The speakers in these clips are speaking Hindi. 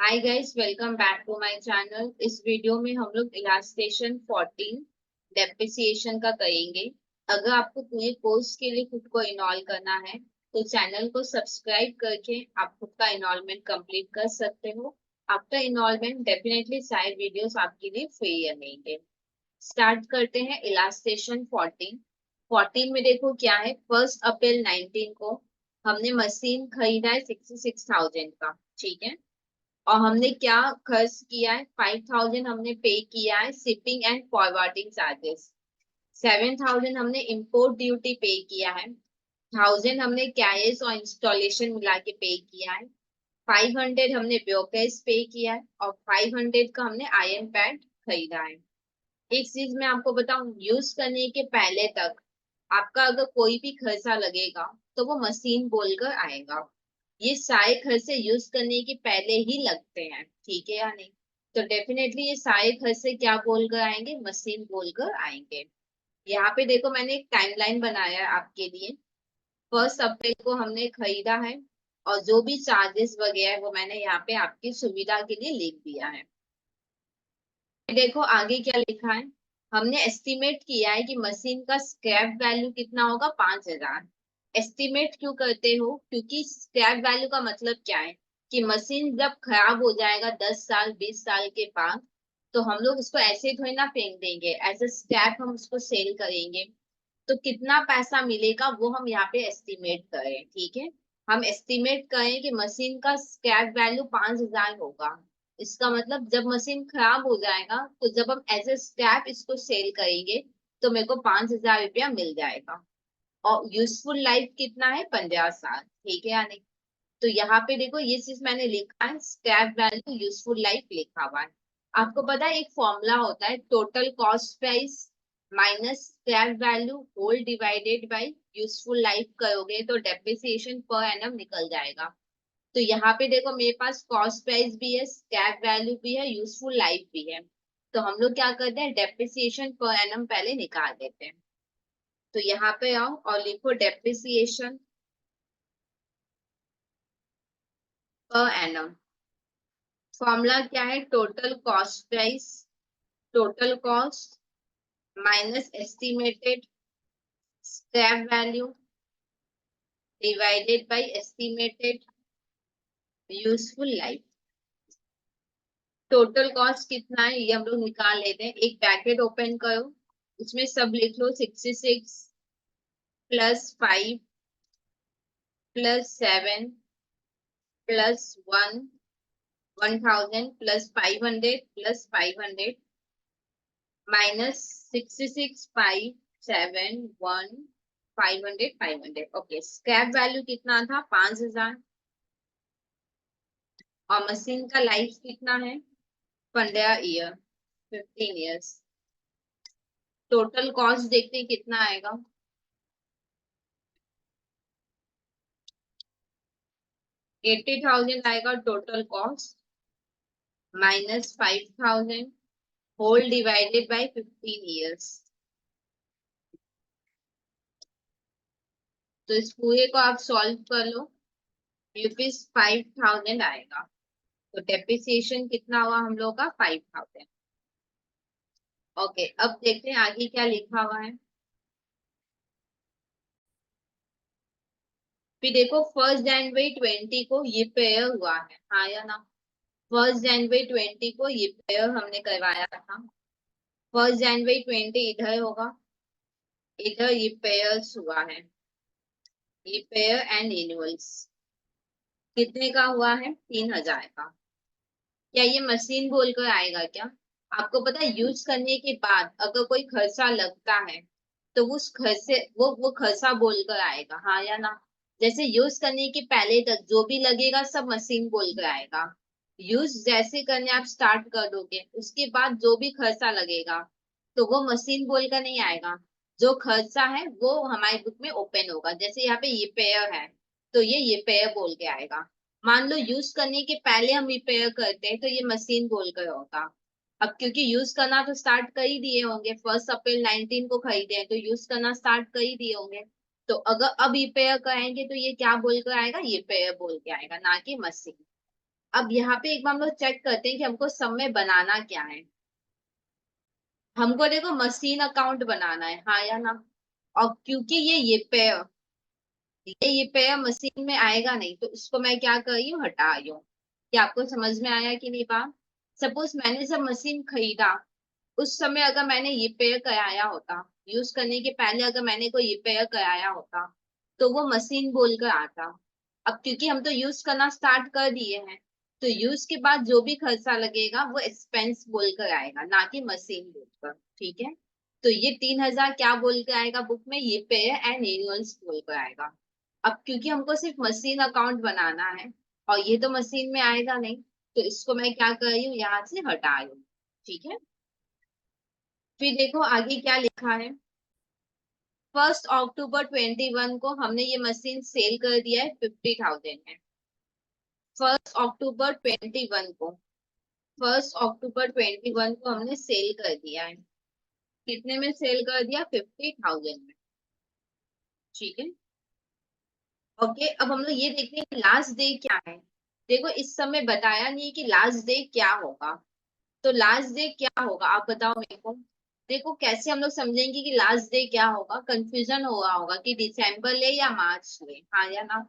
Hi guys, welcome back to my channel. इस वीडियो में हम लोग इलास्ट्रेशन 14 डेप्रिसिएशन का करेंगे। अगर आपको पूरे कोर्स के लिए खुद को इनॉल करना है तो चैनल को सब्सक्राइब करके आप खुद का इनॉलमेंट कंप्लीट कर सकते हो। आफ्टर इनॉलमेंट डेफिनेटली सारे वीडियोस आपके लिए फ्री रहेंगे। स्टार्ट करते हैं इलास्ट्रेशन 14 में देखो क्या है। 1 अप्रैल 19 को हमने मशीन खरीदा है 66,000 का, ठीक है। और हमने क्या खर्च किया है, 5,000 हमने पे किया है शिपिंग एंड फॉरवर्डिंग चार्जेस। 7,000 हमने इंपोर्ट ड्यूटी पे किया है। 1,000 हमने कैश और इंस्टॉलेशन मिला के पे किया है। 500 हमने ब्रोकरेज पे किया है और 500 का हमने आयरन पैड खरीदा है। एक चीज मैं आपको बताऊं, यूज करने के पहले तक आपका अगर कोई भी खर्चा लगेगा तो वो मशीन बोलकर आएगा। ये सारे खर्चे यूज करने के पहले ही लगते हैं, ठीक है या नहीं। तो डेफिनेटली ये सारे खर्चे क्या बोलकर आएंगे, मशीन बोलकर आएंगे। यहाँ पे देखो मैंने एक टाइमलाइन बनाया है आपके लिए। 1 अप्रैल को हमने खरीदा है और जो भी चार्जेस वगैरह है वो मैंने यहाँ पे आपकी सुविधा के लिए लिख दिया है। देखो आगे क्या लिखा है। हमने एस्टिमेट किया है कि मशीन का स्क्रैप वैल्यू कितना होगा, 5,000। एस्टिमेट क्यों करते हो, क्योंकि स्क्रैप वैल्यू का मतलब क्या है कि मशीन जब खराब हो जाएगा 10 साल 20 साल के बाद, तो हम लोग उसको ऐसे थोड़ी ना फेंक देंगे, एज ए स्क्रैप हम उसको सेल करेंगे। तो कितना पैसा मिलेगा वो हम यहाँ पे एस्टिमेट करें, ठीक है। हम एस्टिमेट करें कि मशीन का स्क्रैप वैल्यू 5,000 होगा। इसका मतलब जब मशीन खराब हो जाएगा तो जब हम एज ए स्क्रैप इसको सेल करेंगे तो मेरे को 5,000 रुपया मिल जाएगा। और यूजफुल लाइफ कितना है, 15 साल, ठीक है या नहीं। तो यहाँ पे देखो ये चीज मैंने लिखा है, स्क्रैप वैल्यू यूजफुल लाइफ लिखा हुआ है। आपको पता है एक फॉर्मूला होता है, total cost price minus scrap value whole divided by useful life करोगे तो डेप्रिसिएशन पर एनम निकल जाएगा। तो यहाँ पे देखो मेरे पास कॉस्ट प्राइस भी है, स्क्रैप वैल्यू भी है, यूजफुल लाइफ भी है। तो हम लोग क्या करते हैं, डेप्रिसिएशन पर एनम पहले निकाल देते हैं। तो यहाँ पे आओ और लिखो डेप्रिसिएशन पर एनम। फॉर्मूला क्या है, total cost price, total cost minus estimated scrap value divided by estimated useful life. Total cost कितना है ये हम लोग निकाल लेते हैं। एक ब्रैकेट ओपन करो, उसमें सब लिख लो, 66 +5 +7 +1 1,000 +500 +500 -66 5 7 1 500 500। ओके, स्क्रैप वैल्यू कितना था, 5,000। और मशीन का लाइफ कितना है, 15 ईयर, 15 ईयर्स। टोटल कॉस्ट देखते हैं कितना आएगा। 80,000 आएगा total cost, -5,000 whole divided by 15 years. तो इस पूरे को आप सॉल्व कर लो, ₹5,000 आएगा। तो डेप्रिसिएशन कितना हुआ हम लोग का, 5,000। ओके, अब देखते हैं आगे क्या लिखा हुआ है। फिर देखो 1 जनवरी 20 को ये पेयर हुआ है, हाँ या ना। 1 जनवरी 20 को ये पेयर हमने करवाया था। 1 जनवरी 20 इधर होगा, इधर ये पेयर्स हुआ है, ये पेयर एंड इनवॉइस। कितने का हुआ है, 3,000 का। क्या ये मशीन बोलकर आएगा क्या। आपको पता है यूज करने के बाद अगर कोई खर्चा लगता है तो उस खर्चे वो खर्चा बोलकर आएगा, हाँ या ना। जैसे यूज करने के पहले तक जो भी लगेगा सब मशीन बोलकर आएगा। यूज जैसे करने आप स्टार्ट कर दोगे उसके बाद जो भी खर्चा लगेगा तो वो मशीन बोलकर नहीं आएगा। जो खर्चा है वो हमारे बुक में ओपन होगा, जैसे यहाँ पे ये पेयर है तो ये पेयर बोल के आएगा। मान लो यूज करने के पहले हम रिपेयर करते हैं तो ये मशीन बोल कर होगा। अब क्योंकि यूज करना तो स्टार्ट कर ही दिए होंगे, 1 अप्रैल 19 को खरीदे हैं तो यूज करना स्टार्ट कर ही दिए होंगे। तो अगर अब रिपेयर करेंगे तो ये क्या बोल कर आएगा, ये पेयर बोल के आएगा, ना कि मशीन। अब यहाँ पे एक बार हम लोग चेक करते हैं कि हमको सब में बनाना क्या है। हमको देखो मशीन अकाउंट बनाना है, हाँ या ना। और क्योंकि ये पेयर मशीन में आएगा नहीं, तो इसको मैं क्या कर रही हूँ, हटा रही हूँ। क्या आपको समझ में आया कि नहीं बात? सपोज मैंने जब मशीन खरीदा, उस समय अगर मैंने ये पेयर कराया होता, यूज करने के पहले अगर मैंने कोई ये पेयर कराया होता, तो वो मशीन बोलकर आता। अब क्योंकि हम तो यूज करना स्टार्ट कर दिए हैं, तो यूज के बाद जो भी खर्चा लगेगा वो एक्सपेंस बोलकर आएगा, ना कि मशीन बोलकर। ठीक है, तो ये 3,000 क्या बोल के आएगा बुक में, ये पेयर एंड एनुअल्स बोल कर आएगा। अब क्योंकि हमको सिर्फ मशीन अकाउंट बनाना है, और ये तो मशीन में आएगा नहीं, तो इसको मैं क्या कर रही हूँ, यहाँ से हटा रही हूँ। ठीक है, फिर देखो आगे क्या लिखा है। 1 अक्टूबर 2021 को हमने ये मशीन सेल कर दिया है 50,000 में। 1 अक्टूबर 2021 को, 1 अक्टूबर 2021 को हमने सेल कर दिया है। कितने में सेल कर दिया, 50,000 में। ठीक है, ओके। अब हम लोग ये देखते हैं लास्ट डे क्या है। देखो इस समय बताया नहीं है कि लास्ट डे क्या होगा, तो लास्ट डे क्या होगा आप बताओ मेरे को। देखो कैसे हम लोग समझेंगे कि लास्ट डे क्या होगा, कंफ्यूजन हुआ होगा कि दिसंबर ले या मार्च ले, हाँ या ना।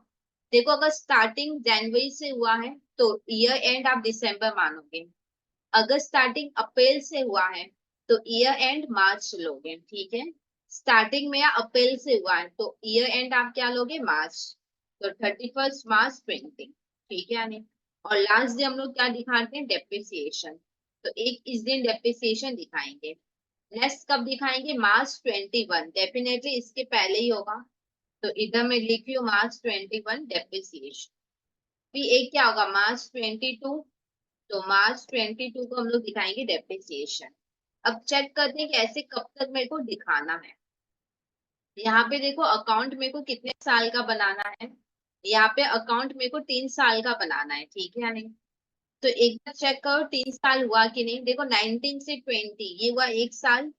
देखो अगर स्टार्टिंग जनवरी से हुआ है तो ईयर एंड आप दिसंबर मानोगे। अगर स्टार्टिंग अप्रैल से हुआ है तो ईयर एंड मार्च लोगे। ठीक है, स्टार्टिंग में या अप्रैल से हुआ है तो ईयर एंड आप क्या लोगे, मार्च। तो 31 मार्च 2020। ठीक है यानी, और लास्ट डे हम लोग क्या दिखाते हैं, डेप्रिसिएशन। तो एक इस दिन डेप्रिसिएशन दिखाएंगे। नेक्स्ट कब दिखाएंगे, March 21, डेफिनेटली इसके पहले ही होगा। तो इधर मैं लिख रही हूँ March 21 डेप्रिसिएशन। फिर एक क्या होगा, March 22। तो March 22 को हम लोग दिखाएंगे डेप्रिसिएशन। अब चेक करते हैं कि ऐसे कब तक मेरे को दिखाना है। यहाँ पे देखो अकाउंट मेरे को कितने साल का बनाना है। यहाँ पे अकाउंट मेरे को 3 साल का बनाना है। ठीक है या नहीं, तो एक बार चेक करो 3 साल हुआ कि नहीं। देखो 19 से 20 ये हुआ 1 साल,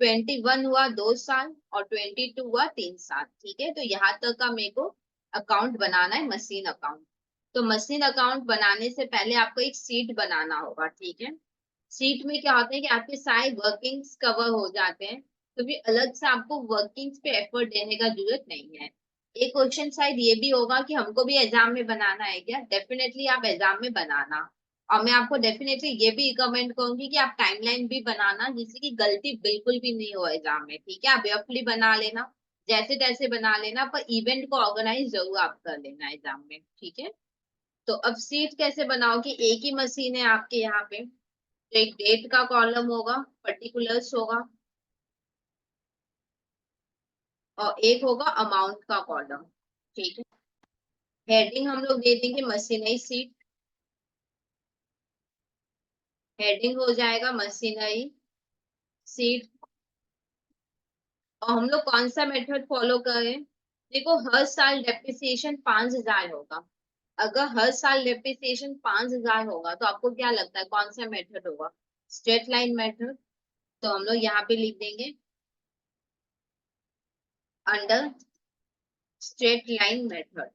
21 हुआ 2 साल, और 22 हुआ 3 साल। ठीक है, तो यहाँ तक का मेरे को अकाउंट बनाना है, मशीन अकाउंट। तो मशीन अकाउंट बनाने से पहले आपको एक सीट बनाना होगा। ठीक है, सीट में क्या होता है कि आपके सारे वर्किंग्स कवर हो जाते हैं, तो फिर अलग से आपको वर्किंग्स पे एफर्ट देने का जरूरत नहीं है। एक क्वेश्चन शायद ये भी होगा कि हमको भी एग्जाम में बनाना है क्या, डेफिनेटली आप एग्जाम में बनाना। और मैं आपको डेफिनेटली ये भी रिकमेंड करूंगी कि आप टाइमलाइन भी बनाना, जिससे कि गलती बिल्कुल भी नहीं हो एग्जाम में। ठीक है, आप रफली बना लेना, जैसे तैसे बना लेना, पर इवेंट को ऑर्गेनाइज जरूर आप कर लेना एग्जाम में। ठीक है, तो अब सीट कैसे बनाओगे, एक ही मशीन है आपके यहाँ पे, तो एक डेट का कॉलम होगा, पर्टिकुलर्स होगा, और एक होगा अमाउंट का कॉलम। ठीक है, हेडिंग हम लोग दे देंगे मशीनरी सीट। हेडिंग हो जाएगा मशीनरी सीट। और हम लोग कौन सा मेथड फॉलो करें, देखो हर साल डेप्रिसिएशन 5,000 होगा। अगर हर साल डेप्रिसिएशन 5,000 होगा तो आपको क्या लगता है कौन सा मेथड होगा, स्ट्रेट लाइन मेथड। तो हम लोग यहाँ पे लिख देंगे अंडर स्ट्रेट लाइन मेथड।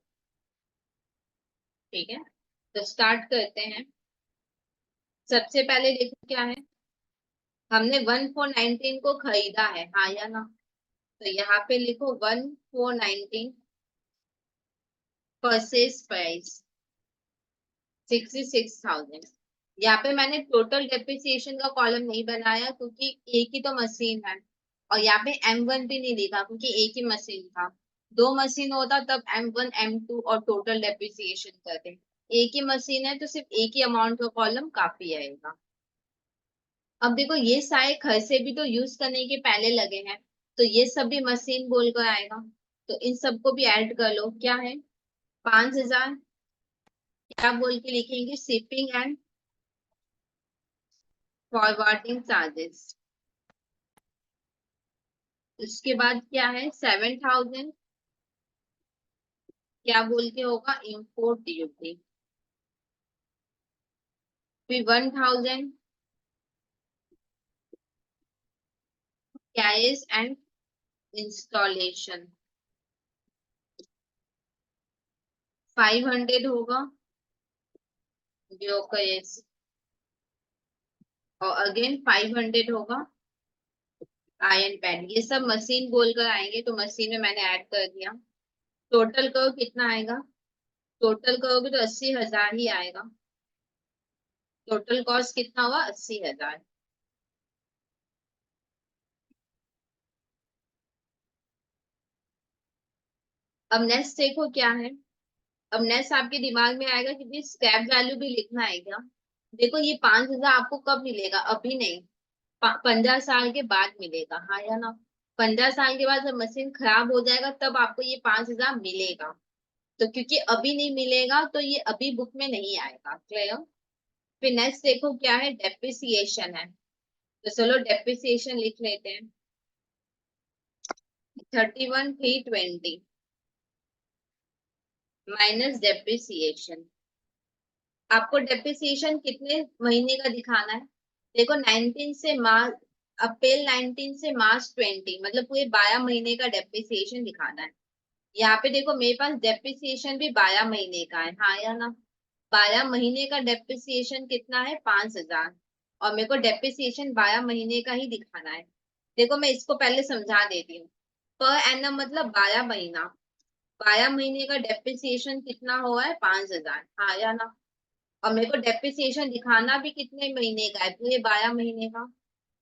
ठीक है, तो स्टार्ट करते हैं। सबसे पहले देखो क्या है, हमने 1/4/19 को खरीदा है, हाँ या ना। तो यहाँ पे लिखो 1/4/19 परचेज प्राइस 66,000। यहाँ पे मैंने टोटल डेप्रिसिएशन का कॉलम नहीं बनाया क्योंकि एक ही तो मशीन है, और यहाँ पे M1 भी नहीं लिखा क्योंकि एक ही मशीन था। दो मशीन होता तब M1 M2 और टोटल डेप्रिसिएशन करते। एक ही मशीन है तो सिर्फ एक ही अमाउंट का कॉलम काफी आएगा। अब देखो ये सारे खर्चे भी तो यूज करने के पहले लगे हैं, तो ये सब भी मशीन बोलकर आएगा। तो इन सबको भी ऐड कर लो, क्या है 5,000, क्या बोल के लिखेंगे, शिपिंग एंड फॉरवर्डिंग चार्जेस। उसके बाद क्या है 7,000, क्या बोल के होगा, इम्पोर्ट ड्यूटी। फिर 1,000 कैश एंड इंस्टॉलेशन। 500 होगा ब्रोकरेज, और अगेन 500 होगा आयरन पैड। ये सब मशीन बोलकर आएंगे तो मशीन में मैंने ऐड कर दिया। टोटल करो कितना आएगा, टोटल करोगे तो 80,000 ही आएगा। टोटल कॉस्ट कितना हुआ, 80,000। अब नेक्स्ट देखो क्या है। अब नेक्स्ट आपके दिमाग में आएगा कि भी स्क्रैप वैल्यू भी लिखना है क्या। देखो ये 5,000 आपको कब मिलेगा, अभी नहीं, 15 साल के बाद मिलेगा, हाँ या ना। 15 साल के बाद जब मशीन खराब हो जाएगा तब आपको ये 5,000 मिलेगा। तो क्योंकि अभी नहीं मिलेगा तो ये अभी बुक में नहीं आएगा, क्लियर। फिर नेक्स्ट देखो क्या है, डेप्रिसिएशन है। तो चलो डेप्रिसिएशन लिख लेते हैं। 31,320 माइनस डेप्रिसिएशन। आपको डेप्रिसिएशन कितने महीने का दिखाना है। देखो 19 से मार्च, अप्रैल 19 से मार्च 20, मतलब पूरे 12 महीने का डेप्रिसिएशन दिखाना है। यहाँ पे देखो मेरे पास डेप्रिसिएशन भी 12 महीने का है, हाँ या ना। 12 महीने का डेप्रिसिएशन कितना है, 5,000। और मेरे को डेप्रिसिएशन 12 महीने का ही दिखाना है। देखो मैं इसको पहले समझा देती हूँ। पर एनम मतलब 12 महीना, 12 महीने का डेप्रिसिएशन कितना हुआ है, 5,000, हाँ या ना। और मेरे को डेप्रिसिएशन दिखाना भी कितने महीने का है, पूरे 12 महीने का।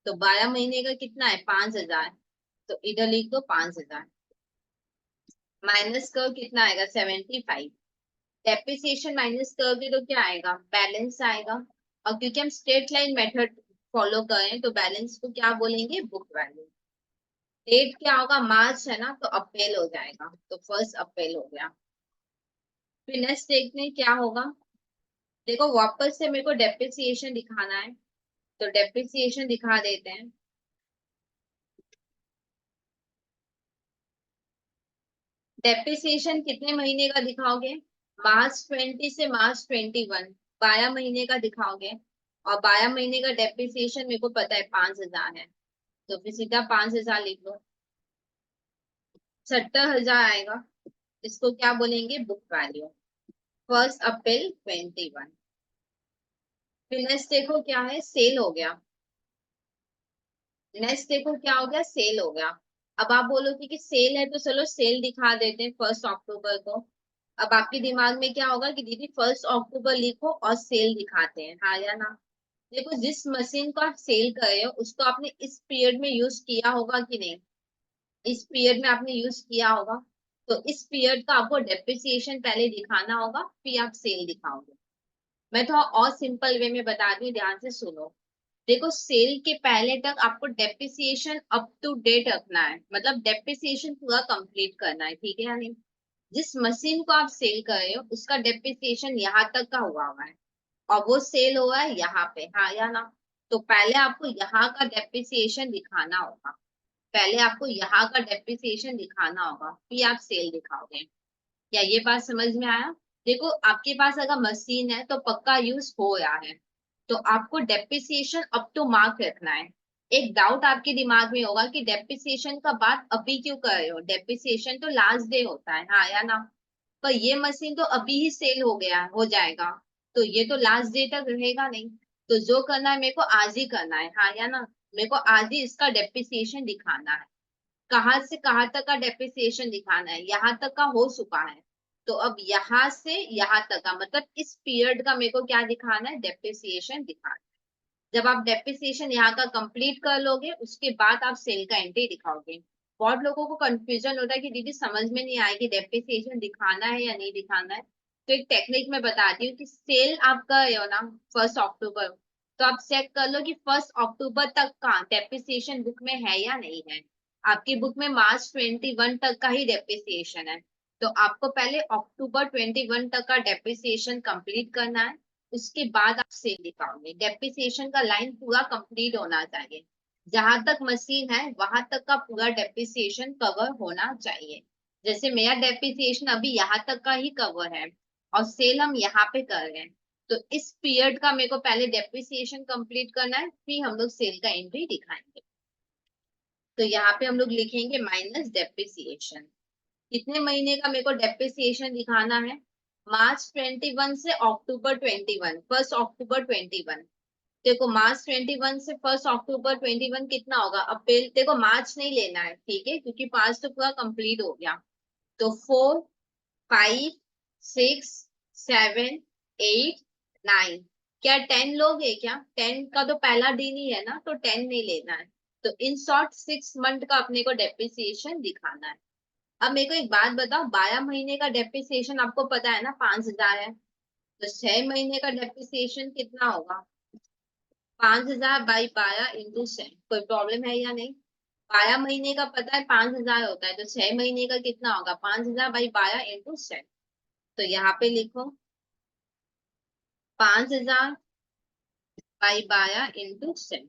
तो 12 महीने का कितना है, 5,000। तो इधर लिख दो 5,000, माइनस करो कितना आएगा, 75। डेप्रिसिएशन माइनस करोगे तो क्या आएगा, बैलेंस आएगा। और क्योंकि हम स्ट्रेट लाइन मेथड फॉलो करें तो बैलेंस को क्या बोलेंगे, बुक वैल्यू। डेट क्या होगा, मार्च है ना, तो अप्रैल हो जाएगा, तो 1 अप्रैल हो गया। फिर नेक्स्ट देखते हैं क्या होगा। देखो वापस से मेरे को डेप्रिसिएशन दिखाना है, तो डेप्रिसिएशन दिखा देते हैं। डेप्रिसिएशन कितने महीने का दिखाओगे, मार्च 20 से मार्च 21, 12 महीने का दिखाओगे। और 12 महीने का डेप्रिसिएशन मेरे को पता है 5,000 है, तो फिर सीधा 5,000 लिख लो। 70,000 आएगा, इसको क्या बोलेंगे, बुक वैल्यू, 1 अप्रैल 21। फिर नेक्स्ट देखो क्या है, सेल हो गया। नेक्स्ट देखो क्या हो गया, सेल हो गया। अब आप बोलोगे कि सेल है तो चलो सेल दिखा देते हैं 1 अक्टूबर को। अब आपके दिमाग में क्या होगा कि दीदी 1 अक्टूबर लिखो और सेल दिखाते हैं, हाँ या ना। देखो जिस मशीन को आप सेल कर रहे हो उसको आपने इस पीरियड में यूज किया होगा कि नहीं, इस पीरियड में आपने यूज किया होगा। तो इस पीरियड का आपको डेप्रिसिएशन पहले दिखाना होगा, फिर आप सेल दिखाओगे। मैं थोड़ा और सिंपल वे में बता दूं, ध्यान से सुनो। देखो सेल के पहले तक आपको डेप्रिसिएशन अप टू डेट रखना है, मतलब डेप्रिसिएशन पूरा कंप्लीट करना है, ठीक है या नहीं। जिस मशीन को आप सेल कर रहे हो उसका डेप्रिसिएशन यहाँ तक का हुआ है, और वो सेल हुआ है यहाँ पे, हाँ या ना। तो पहले आपको यहाँ का डेप्रिसिएशन दिखाना होगा, पहले आपको यहाँ का डेप्रिसिएशन दिखाना होगा, फिर आप सेल दिखाओगे। क्या ये बात समझ में आया। देखो आपके पास अगर मशीन है तो पक्का यूज हो रहा है, तो आपको डेप्रिसिएशन अप टू मार्क रखना है। एक डाउट आपके दिमाग में होगा कि डेप्रिसिएशन का बात अभी क्यों कर रहे हो, डेप्रिसिएशन तो लास्ट डे होता है, हाँ या ना। पर ये मशीन तो अभी ही सेल हो गया, हो जाएगा, तो ये तो लास्ट डे तक रहेगा नहीं। तो जो करना है मेरे को आज ही करना है, हाँ या ना। मेरे को आज ही इसका डेप्रिसिएशन दिखाना है। कहाँ से कहाँ तक का डेप्रिसिएशन दिखाना है, यहाँ तक का हो चुका है। तो अब यहाँ से यहाँ तक का मतलब इस पीरियड का मेरे को क्या दिखाना है, डेप्रिसिएशन दिखाना है। जब आप डेप्रिसिएशन यहाँ का कंप्लीट कर लोगे उसके बाद आप सेल का एंट्री दिखाओगे। बहुत लोगों को कंफ्यूजन होता है कि दीदी समझ में नहीं आएगी डेप्रिसिएशन दिखाना है या नहीं दिखाना है। तो एक टेक्निक मैं बताती हूँ कि सेल आप कर रहे हो ना 1 अक्टूबर, तो आप चेक कर लो कि 1 अक्टूबर तक का डेप्रिसिएशन बुक में है या नहीं है। आपकी बुक में मार्च 21 तक का ही डेप्रिसिएशन है, तो आपको पहले अक्टूबर 21 तक का डेप्रिसिएशन कंप्लीट करना है। उसके बाद आप सेल दिखाओगे। डेप्रिसिएशन का लाइन पूरा कंप्लीट होना चाहिए, जहां तक मशीन है वहां तक का पूरा डेप्रिसिएशन कवर होना चाहिए। जैसे मेरा डेप्रिसिएशन अभी यहाँ तक का ही कवर है, और सेल हम यहाँ पे कर रहे हैं। तो इस पीरियड का मेरे को पहले डेप्रिसिएशन कंप्लीट करना है, फिर हम लोग सेल का एंट्री दिखाएंगे। तो यहाँ पे हम लोग लिखेंगे माइनस डेप्रिसिएशन। कितने महीने का मेरे को डेप्रिसिएशन दिखाना है, मार्च 21 से अक्टूबर 21, 1 अक्टूबर 21। देखो मार्च 21 से 1 अक्टूबर 21 कितना होगा? अप्रैल, देखो मार्च नहीं लेना है, ठीक है, क्योंकि 5 तो पूरा कंप्लीट हो गया। तो 4, 5, 6, 7, 8, 9। क्या 10 लोग है क्या? 10 का तो पहला दिन ही है ना, तो 10 नहीं लेना है। तो इन शॉर्ट 6 मंथ का अपने को डेप्रिसिएशन दिखाना है। अब मेरे को एक बात बताओ, 12 महीने का डेप्रिसिएशन आपको पता है ना 5,000 है। तो 6 महीने का डेप्रिसिएशन कितना होगा? 5,000 बाई 12 × 6। कोई प्रॉब्लम है या नहीं? 12 महीने का पता है 5,000 होता है, तो 6 महीने का कितना होगा? 5,000 बाई 12 × 6। तो यहाँ पे लिखो 5,000 बाई 12 × 6।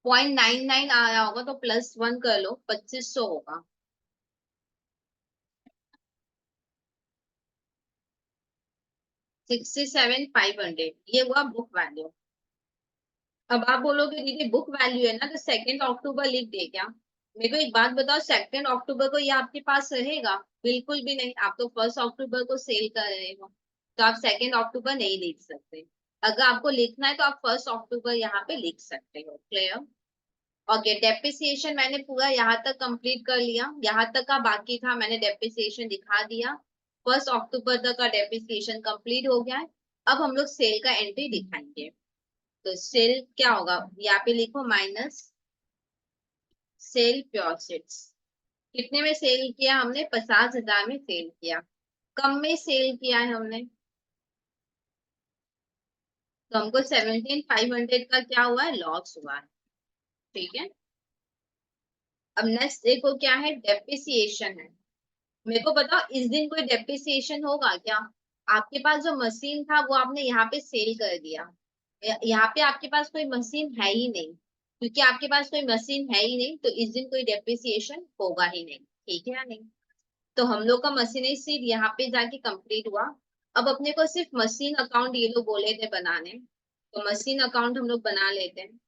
0.99 आया होगा तो +1 कर लो, 2,500 होगा। 67,500 ये हुआ बुक वैल्यू। अब आप बोलोगे दीदी बुक वैल्यू है ना, तो 2 अक्टूबर लिख दे क्या? मेरे को एक बात बताओ, 2 अक्टूबर को ये आपके पास रहेगा? बिल्कुल भी नहीं। आप तो 1 अक्टूबर को सेल कर रहे हो, तो आप 2 अक्टूबर नहीं लिख सकते। अगर आपको लिखना है तो आप 1 अक्टूबर यहाँ पे लिख सकते हो। क्लियर? ओके, डेप्रिसिएशन मैंने पूरा यहाँ तक कंप्लीट कर लिया, यहाँ तक का बाकी था मैंने डेप्रिसिएशन दिखा दिया। 1 अक्टूबर तक का डेप्रिसिएशन कंप्लीट हो गया है। अब हम लोग सेल का एंट्री दिखाएंगे। तो सेल क्या होगा? यहाँ पे लिखो माइनस सेल प्रोसीड्स। कितने में सेल किया हमने? 50,000 में सेल किया। कम में सेल किया है हमने, तो हमको 17,500 का क्या हुआ है? लॉस हुआ है। ठीक है। अब नेक्स्ट देखो क्या है? डेप्रिसिएशन है। मेरे को बताओ इस दिन कोई डेप्रिसिएशन होगा क्या? आपके पास जो मशीन था वो आपने यहाँ पे सेल कर दिया। यहाँ पे आपके पास कोई मशीन है ही नहीं, क्योंकि आपके पास कोई मशीन है ही नहीं, तो इस दिन कोई डेप्रिसिएशन होगा ही नहीं। ठीक है या नहीं? तो हम लोग का मशीनरी सिर्फ यहाँ पे जाके कंप्लीट हुआ। अब अपने को सिर्फ मशीन अकाउंट ये लोग बोले थे बनाने, तो मशीन अकाउंट हम लोग बना लेते हैं।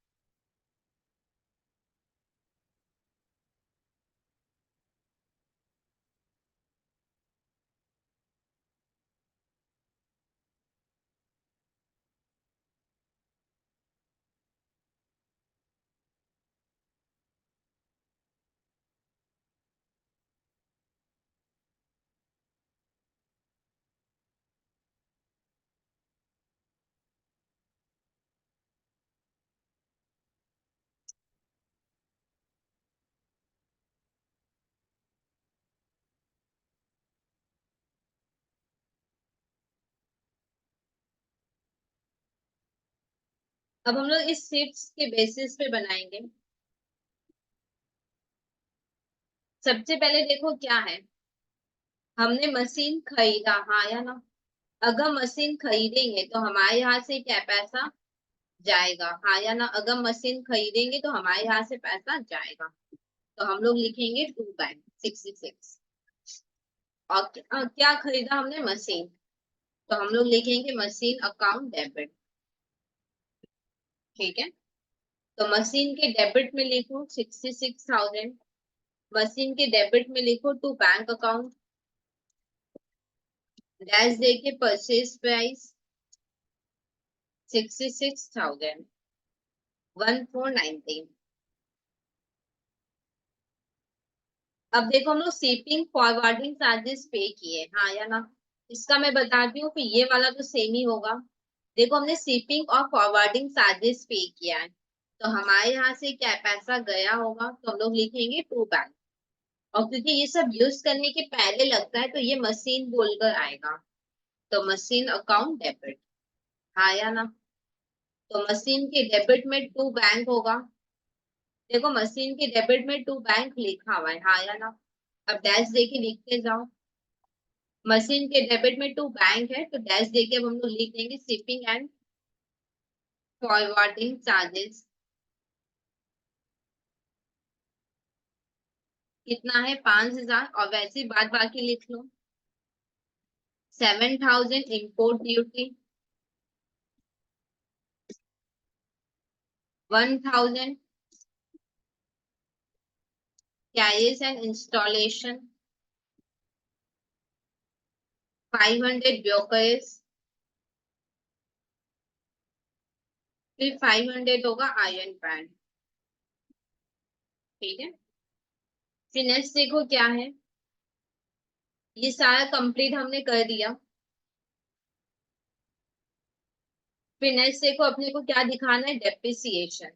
अब हम लोग इस शीट्स के बेसिस पे बनाएंगे। सबसे पहले देखो क्या है, हमने मशीन खरीदा, हाँ या ना? अगर मशीन खरीदेंगे तो हमारे यहाँ से क्या पैसा जाएगा? हाँ या ना? अगर मशीन खरीदेंगे तो हमारे यहाँ से पैसा जाएगा। तो हम लोग लिखेंगे टू बैंक 66। और क्या खरीदा हमने? मशीन। तो हम लोग लिखेंगे मशीन अकाउंट डेबिट। ठीक है। तो मशीन के डेबिट में लिखो 66,000। मशीन के डेबिट में लिखो टू बैंक अकाउंट, डैश दे के परचेज प्राइस 66,000, 1490। अब देखो हम लोग शिपिंग फॉरवर्डिंग चार्जेस पे किए, हाँ या ना? इसका मैं बताती हूँ, फिर ये वाला तो सेम ही होगा। देखो हमने शिपिंग और फॉरवर्डिंग चार्जेस पे किया है, तो हमारे यहाँ से क्या पैसा गया होगा? तो हम लोग लिखेंगे टू बैंक। और क्योंकि ये सब यूज करने के पहले लगता है, तो ये मशीन बोलकर आएगा। तो मशीन अकाउंट डेबिट, हाँ या ना? तो मशीन के डेबिट में टू बैंक होगा। देखो मशीन के डेबिट में टू बैंक लिखा हुआ है, हाँ या ना? अब डैश देके लिखते जाओ। मशीन के डेबिट में टू बैंक है, तो डैश देके अब हम लोग लिख देंगे शिपिंग एंड फॉरवर्डिंग चार्जेस। कितना है? 5,000। और वैसे ही बात बाकी लिख लो। 7,000 import duty, 1,000 carriers and installation 500 brokers, फिर 500 होगा आयरन पैड। ठीक है, फिर नेक्स्ट देखो क्या है, ये सारा कंप्लीट हमने कर दिया। फिर नेक्स्ट देखो अपने को क्या दिखाना है, डेप्रिसिएशन।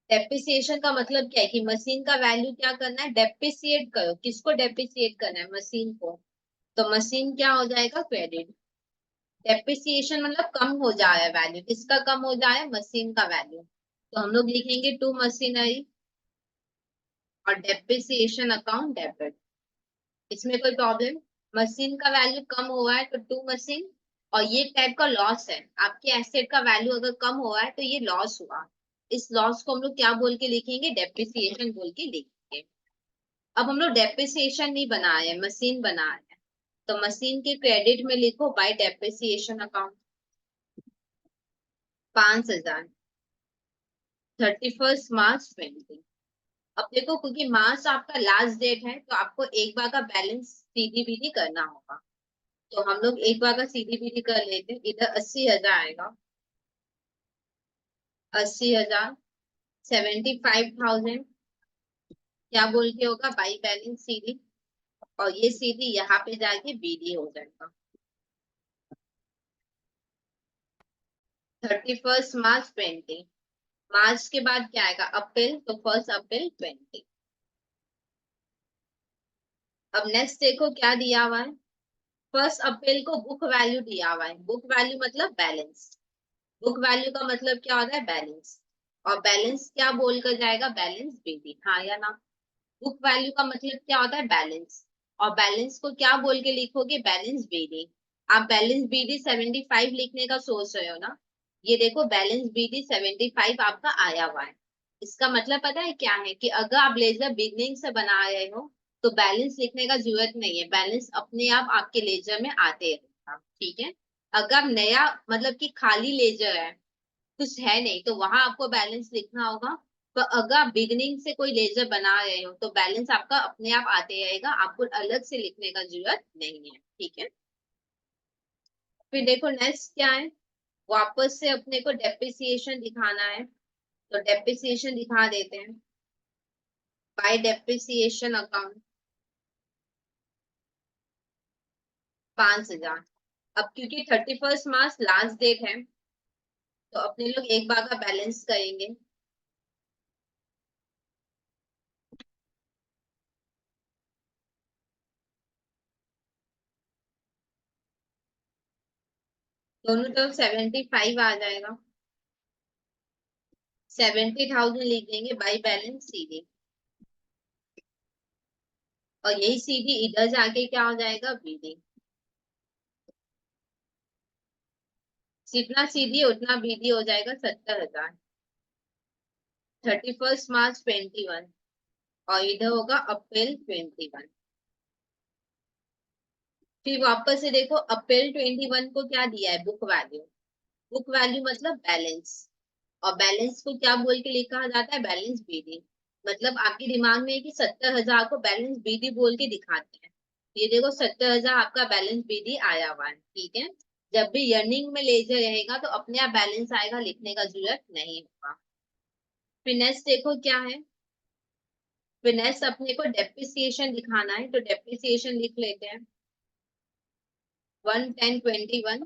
डेप्रिसिएशन का मतलब क्या है कि मशीन का वैल्यू क्या करना है, डेप्रिसिएट करो। किसको डेप्रिसिएट करना है, मशीन को। तो मशीन क्या हो जाएगा, क्रेडिट। डेप्रिसिएशन मतलब कम हो जा रहा है वैल्यू, किसका कम हो जा रहा है, मशीन का वैल्यू। तो हम लोग लिखेंगे टू मशीनरी और डेप्रिसिएशन अकाउंट डेबिट। इसमें कोई प्रॉब्लम, मशीन का वैल्यू कम हुआ है तो टू मशीन। और ये टाइप का लॉस है, आपके एसेट का वैल्यू अगर कम हुआ है तो ये लॉस हुआ। इस लॉस को हम लोग क्या बोल के लिखेंगे, डेप्रिसिएशन बोल के लिखेंगे। अब हम लोग डेप्रिसिएशन नहीं बना रहे हैं, मशीन बना रहे हैं। तो मशीन के क्रेडिट में लिखो बाय डेप्रिसिएशन अकाउंट 5,000, 31 मार्च 20। अब देखो क्योंकि मार्च आपका लास्ट डेट है तो आपको एक बार का बैलेंस सीधी बीधी करना होगा। तो हम लोग एक बार का सीधी बीधी कर लेते हैं। इधर 80,000 आएगा, 80,000, 75,000 क्या बोल के होगा, बाई बैलेंस सीधी। और ये सीधी यहाँ पे जाके बीडी हो जाएगा। 31 मार्च 20। मार्च के बाद क्या आएगा, अप्रैल, तो 1 अप्रैल 20। अब नेक्स्ट देखो क्या दिया हुआ है, 1 अप्रैल को बुक वैल्यू दिया हुआ है। बुक वैल्यू मतलब बैलेंस। बुक वैल्यू का मतलब क्या होता है, बैलेंस। और बैलेंस क्या बोलकर जाएगा, बैलेंस बीडी, हाँ या ना। बुक वैल्यू का मतलब क्या होता है, बैलेंस। और बैलेंस को क्या बोल के लिखोगे, बैलेंस बीडी। आप बैलेंस बीडी 75 लिखने का सोच रहे हो ना। ये देखो बैलेंस बीडी 75 आपका आया हुआ है। इसका मतलब पता है क्या है, कि अगर आप लेजर बिगनिंग से बना रहे हो तो बैलेंस लिखने का जरूरत नहीं है, बैलेंस अपने आप आपके लेजर में आते रहेगा। ठीक है, अगर आप नया मतलब कि खाली लेजर है, कुछ है नहीं, तो वहां आपको बैलेंस लिखना होगा। तो अगर आप बिगनिंग से कोई लेजर बना रहे हो तो बैलेंस आपका अपने आप आते रहेगा, आपको अलग से लिखने का जरूरत नहीं है। ठीक है, फिर देखो नेक्स्ट क्या है, वापस से अपने को डेप्रिसिएशन दिखाना है। तो डेप्रिसिएशन दिखा देते हैं बाय डेप्रिसिएशन अकाउंट 5,000। अब क्योंकि 31 मार्च लास्ट डेट है तो अपने लोग एक बार का बैलेंस करेंगे। दोनों तरफ 75 आ जाएगा, 70,000 लिख देंगे बाई बैलेंस सीधी। और यही सीधी इधर जाके क्या हो जाएगा, बीडी। जितना सीधी उतना बीडी हो जाएगा, 70,000, 31 मार्च 21। और इधर होगा अप्रैल 21। फिर वापस से देखो अप्रैल 21 को क्या दिया है, बुक वैल्यू। बुक वैल्यू मतलब बैलेंस। और बैलेंस को क्या बोल के लिखा जाता है, बैलेंस बीडी। मतलब आपके दिमाग में है कि 70,000 को बैलेंस बीडी बोल के दिखाते हैं। ये देखो 70,000 आपका बैलेंस बीडी आया हुआ है। ठीक है, जब भी अर्निंग में लेजर रहेगा तो अपने आप बैलेंस आएगा, लिखने का जरूरत नहीं होगा। फिर नेक्स्ट देखो क्या है, फिर नेक्स्ट अपने को डेप्रिसिएशन दिखाना है। तो डेप्रिसिएशन लिख लेते हैं 1/10/21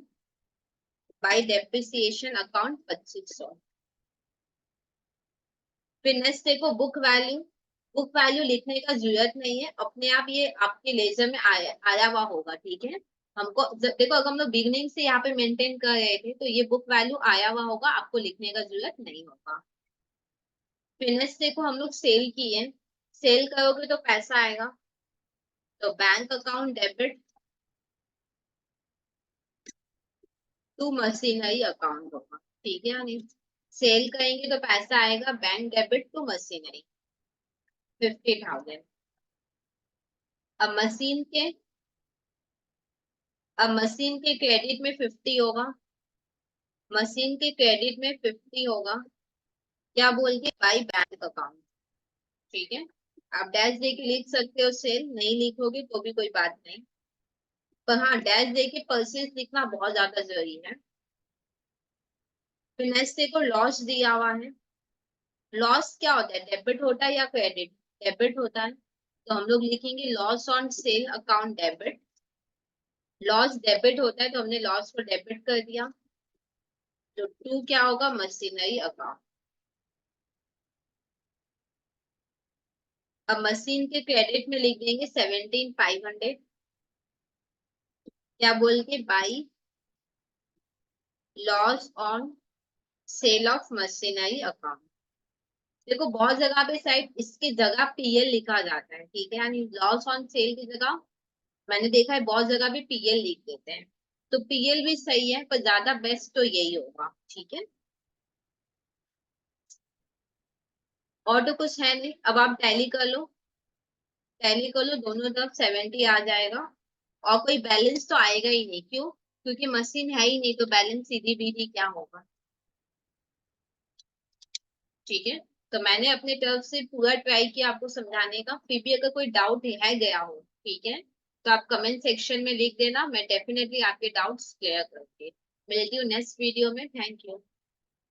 बाई डेप्रिसिएशन अकाउंट 2500। फिर नेक्स्ट देखो बुक वैल्यू। बुक वैल्यू लिखने का जरूरत नहीं है, अपने आप ये आपके लेजर में आया हुआ होगा। ठीक है, हमको देखो अगर हम लोग बिगनिंग से यहाँ पे मेंटेन कर रहे थे तो ये बुक वैल्यू आया हुआ होगा, आपको लिखने का जरूरत नहीं होगा। फिर नेक्स्ट देखो हम लोग सेल किए, सेल करोगे तो पैसा आएगा। तो bank account debit to machinery account होगा। ठीक है, यानी सेल करेंगे तो पैसा आएगा बैंक डेबिट टू मशीनरी 50,000। अब मशीन के अब मशीन के क्रेडिट में 50 होगा, मशीन के क्रेडिट में 50 होगा, क्या बोल के, बाई बैंक अकाउंट। ठीक है, आप डैश दे के लिख सकते हो सेल, नहीं लिखोगे तो भी कोई बात नहीं, पर हाँ डैश दे के परचेज लिखना बहुत ज्यादा जरूरी है। फिर नेक्स्ट देखो लॉस दिया हुआ है। लॉस क्या होता है, डेबिट होता है या क्रेडिट? डेबिट होता है, तो हम लोग लिखेंगे loss on sale account debit. Loss debit होता है तो हमने लॉस को डेबिट कर दिया, तो टू क्या होगा, मशीनरी अकाउंट। अब मशीन के क्रेडिट में लिख देंगे 17,500, क्या बोल के, by loss on sale of machinery account. देखो बहुत जगह पे शायद इसकी जगह पीएल लिखा जाता है, ठीक है, यानी लॉस ऑन सेल की जगह मैंने देखा है बहुत जगह भी पीएल लिख देते हैं, तो पीएल भी सही है पर ज्यादा बेस्ट तो यही होगा, ठीक है। और तो कुछ है नहीं, अब आप टैली कर लो, टैली कर लो, दोनों तरफ 70 आ जाएगा, और कोई बैलेंस तो आएगा ही नहीं, क्यों, क्योंकि मशीन है ही नहीं, तो बैलेंस सीधी बीधी क्या होगा, ठीक है। तो मैंने अपने तरफ से पूरा ट्राई किया आपको समझाने का, फिर भी अगर कोई डाउट है गया हो, ठीक है, तो आप कमेंट सेक्शन में लिख देना, मैं डेफिनेटली आपके डाउट्स क्लियर करके मिलती हूँ नेक्स्ट वीडियो में। Thank you.